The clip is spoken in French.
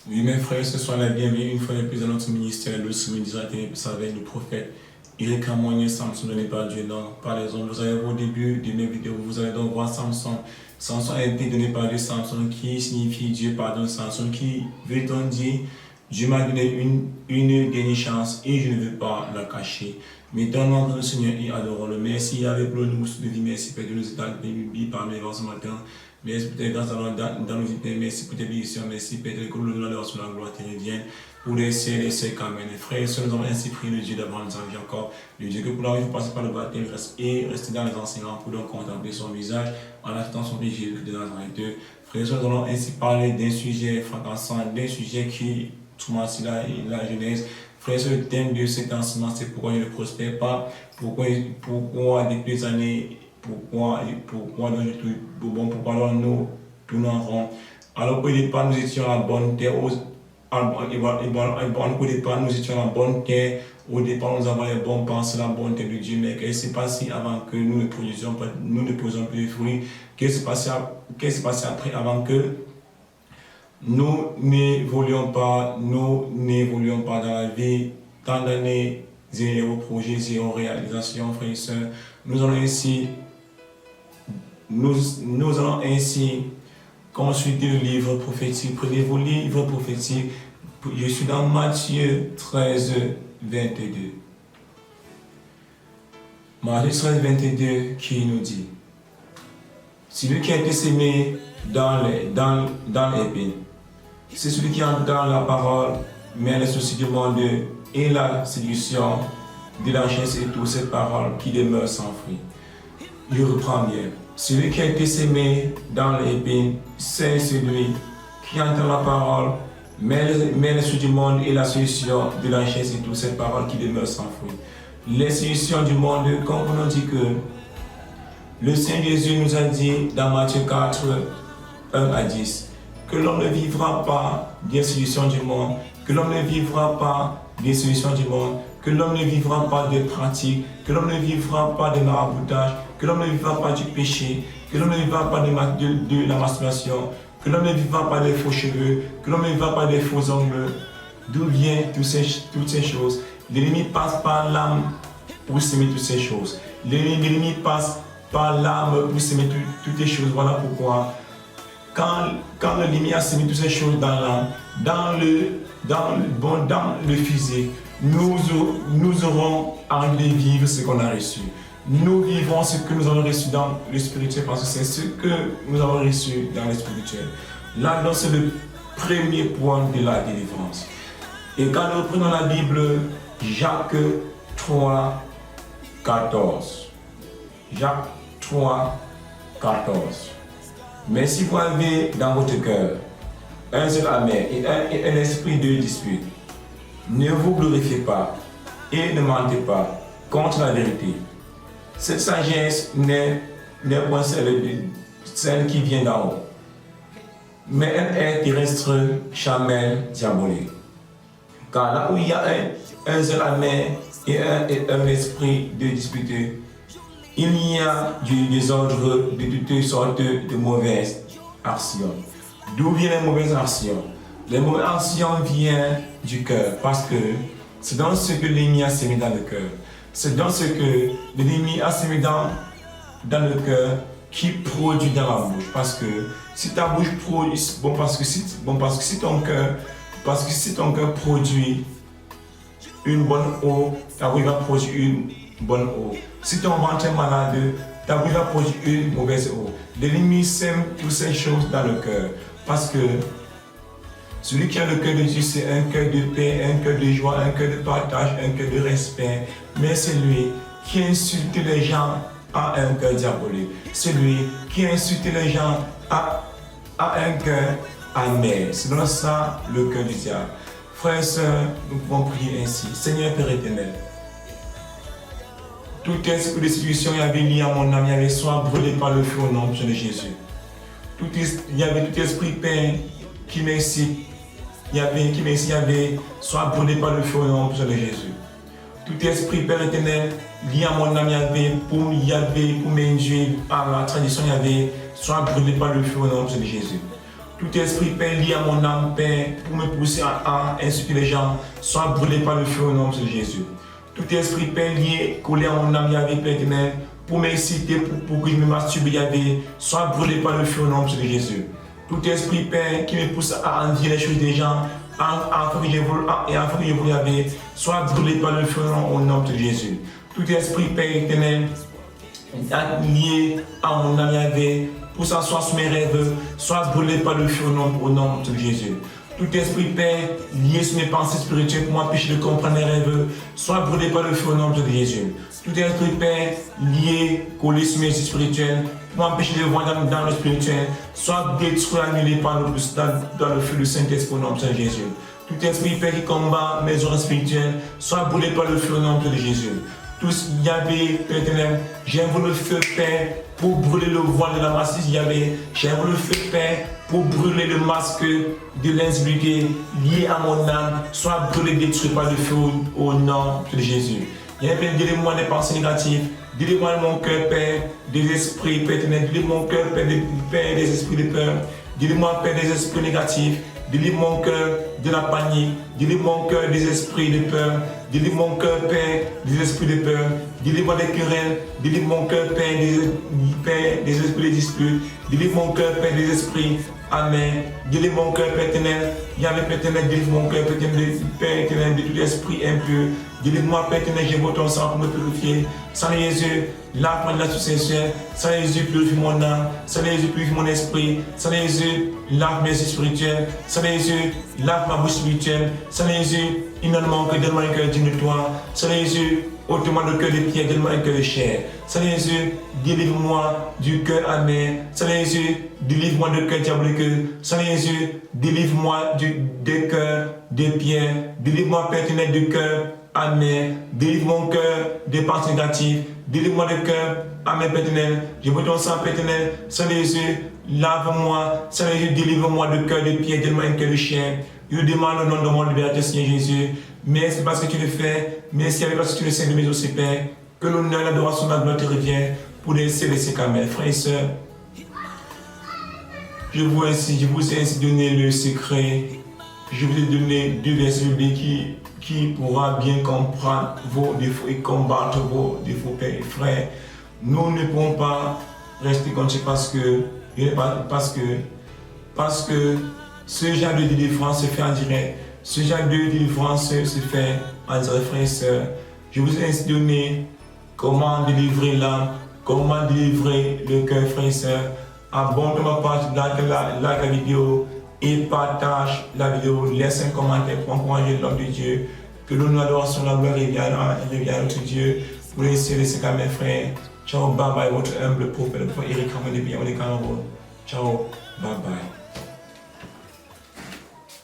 Oui, mes frères, ce soir la bienvenue une fois de plus dans notre ministère, le soumis d'Israël, avec le prophète. Il est témoigné Samson donné par Dieu, non par les hommes. Vous allez voir au début de mes vidéos, vous allez donc voir Samson. Samson a été donné par Dieu, Samson qui signifie Dieu pardonne, Samson qui veut donc dire Dieu m'a donné une dernière chance et je ne veux pas la cacher. Mettons le Seigneur et adorons-le. Merci avec nous de vie, merci Père de nous établir par mes ce matin. Merci pour tes grâces dans nos vies, merci pour tes bénédictions, merci Père que nous l'honneur sur la gloire terrienne. Pour les cieux, qu'Amen. Les frères et sœurs, nous avons ainsi prié le Dieu d'avoir nous envie encore. Le Dieu que pour la vie, il faut passer par le baptême et rester dans les enseignants pour donc contempler son visage en attendant son Jésus de Nazareth. Frères et sœurs, nous allons ainsi parler d'un sujet fracassant, d'un sujet qui tourmente la Genèse. Frères et sœurs, le thème de cet enseignement, c'est pourquoi je ne prospère pas, pourquoi depuis des années, pourquoi nous tournons en rond. Alors qu'au départ, nous étions à la bonne terre, nous étions à la bonne terre, au départ, nous avons les bons pensées, la bonne terre de Dieu, mais qu'est-ce qui s'est passé avant que nous ne produisions plus de fruits? Qu'est-ce qui s'est passé après, avant que nous n'évoluions pas dans la vie, tant d'années, zéro projet, zéro réalisation, frères et sœurs. Nous allons ainsi consulter le livre prophétique. Prenez vos livres prophétiques. Je suis dans Matthieu 13, 22. Matthieu 13, 22 qui nous dit: celui qui a été semé dans l'épine, c'est celui qui entend la parole, mais les soucis du monde et la séduction de la chair et toutes ces paroles qui demeurent sans fruit. Je reprends bien. Celui qui a été semé dans l'épine, c'est celui qui entend la parole, mais les soucis du monde et la séduction de la chair et toutes ces paroles qui demeurent sans fruit. Les séductions du monde, comme on dit que le Seigneur Jésus nous a dit dans Matthieu 4, 1 à 10, que l'homme ne vivra pas des séductions du monde, que l'homme ne vivra pas des séductions du monde, que l'homme ne vivra pas des pratiques, que l'homme ne vivra pas des maraboutage, que l'homme ne vivra pas du péché, que l'homme ne vivra pas de la masturbation, que l'homme ne vivra pas des faux cheveux, que l'homme ne vivra pas des faux ongles. D'où viennent toutes ces choses? L'ennemi passe par l'âme pour s'aimer toutes ces choses. L'ennemi passe par l'âme pour s'aimer toutes les choses. Voilà pourquoi quand l'ennemi a semé toutes ces choses dans l'âme, dans le physique, nous aurons envie de vivre ce qu'on a reçu. Nous vivrons ce que nous avons reçu dans le spirituel parce que c'est ce que nous avons reçu dans le spirituel. Là, c'est le premier point de la délivrance. Et quand nous reprenons la Bible, Jacques 3, 14. Jacques 3, 14. Mais si vous avez dans votre cœur un seul amer et un esprit de dispute, ne vous glorifiez pas et ne mentez pas contre la vérité. Cette sagesse n'est point celle qui vient d'en haut, mais elle est terrestre, charnelle, diabolique. Car là où il y a un seul amer et un esprit de dispute, il y a du désordre de toutes sortes de mauvaises actions. D'où viennent les mauvaises actions? Les mauvaises actions viennent du cœur, parce que c'est dans ce que l'ennemi a semé dans le cœur. C'est dans ce que l'ennemi a semé dans le cœur qui produit dans la bouche. Parce que si ta bouche produit, parce que si ton cœur produit une bonne eau, ta bouche va produire une bonne eau. Si ton ventre est malade, ta bouche va produire une mauvaise eau. L'ennemi sème toutes ces choses dans le cœur. Parce que celui qui a le cœur de Dieu, c'est un cœur de paix, un cœur de joie, un cœur de partage, un cœur de respect. Mais celui qui insulte les gens a un cœur diabolique. Celui qui insulte les gens a un cœur amer. C'est dans ça le cœur du diable. Frères et sœurs, nous pouvons prier ainsi. Seigneur Père éternel, tout esprit de séduction y avait lié à mon âme, y avait soit brûlé par le feu au nom de Jésus. Il y avait tout esprit Père qui m'incite, y avait soit brûlé par le feu au nom de Jésus. Tout esprit Père éternel lié à mon âme, y avait pour m'induire à la tradition, y avait soit brûlé par le feu au nom de Jésus. Tout esprit, Père, lié à mon âme, Père, pour me pousser à insulter les gens, soit brûlé par le feu au nom de Jésus. Tout esprit, Père, lié, collé à mon âme, Yahvé, Père éternel, pour m'exciter, pour que je me masturbe, Yahvé, soit brûlé par le feu au nom de Jésus. Tout esprit, Père, qui me pousse à envier les choses des gens, afin que je vous Yahvé, soit brûlé par le feu au nom de Jésus. Tout esprit, Père éternel, lié à mon âme, Yahvé, pour s'asseoir sur mes rêves, soit brûlé par le feu au nom de Jésus. Tout esprit, Père, lié sur mes pensées spirituelles pour m'empêcher de comprendre les rêves, soit brûlé par le feu au nom de Jésus. Tout esprit, Père, lié, collé sur mes yeux spirituels, pour m'empêcher de voir dans le spirituel, soit détruit, annulé par dans le feu du Saint-Esprit au nom de Jésus. Tout esprit, Père, qui combat mes oreilles spirituelles, soit brûlé par le feu au nom de Jésus. Tous, Yahvé, Père éternel, j'invoque le feu, Père, pour brûler le voile de la massif, Yahvé. J'invoque le feu, Père, pour brûler le masque de l'insécurité lié à mon âme, soit brûlé, détruit par le feu au nom de Jésus. Yahvé, délivre-moi des pensées négatives, délivre-moi mon cœur, Père, des esprits, Père éternel, délivre mon cœur, Père, des esprits de peur, délivre-moi, Père, des esprits négatifs, délivre mon cœur de la panique, délivre mon cœur des esprits de peur, délivre mon cœur, Père, des esprits de peur, délivre-moi des querelles, délivre mon cœur, Père, des esprits de dispute, délivre mon cœur, Père, des esprits, Amen. Délivre mon cœur, Père éternel, Yahvé, Père éternel, délivre mon cœur, Père éternel, de tout esprit impur, délivre-moi, Père éternel, j'ai ton sang pour me purifier, sans Jésus, lave-moi de la succession, sans Jésus, purifie mon âme, sans Jésus, purifie mon esprit, sans Jésus, lave mes yeux spirituels, sans Jésus, lave ma bouche spirituelle, sans Jésus, inonde mon cœur, donne-moi un cœur digne de toi, sans Jésus, ôte-moi le cœur de pierre, donne-moi un cœur de chair. Seigneur Jésus, délivre-moi du cœur amer. Seigneur Jésus, délivre-moi du cœur diabolique. Seigneur Jésus, délivre-moi des cœurs de pierre. Délivre-moi, Père éternel, du cœur amer. Délivre mon cœur des pensées négatives. Délivre-moi du cœur amer, Père éternel. Je veux ton sang, Père éternel. Seigneur Jésus, lave-moi. Seigneur Jésus, délivre-moi du cœur de pierre, donne-moi un cœur de chien. Je demande au nom de mon libérateur, Seigneur Jésus. Merci parce que tu le fais. Merci parce que tu le sais de mes aussi, Père. Que l'honneur, l'adoration, la gloire te revient pour les célestes camels. Frères et sœurs, je vous ai ainsi donné le secret. Je vous ai donné deux versets bibliques qui pourra bien comprendre vos défauts et combattre vos défauts, Père et frères. Nous ne pouvons pas rester comme ça parce que ce genre de délivrance se fait en direct. Ce genre de délivrance se fait en direct, frères et sœurs. Je vous ai ainsi donné comment délivrer l'âme, comment délivrer le cœur, frères et sœurs. Abonne ma page, like la vidéo et partage la vidéo. Laisse un commentaire pour encourager l'homme de Dieu. Que l'honneur, l'adoration, la gloire revienne à notre Dieu. Pour laisser mes frères. Ciao, bye bye, votre humble prophète, Eric Ramon de Bienvenue. Ciao, bye bye.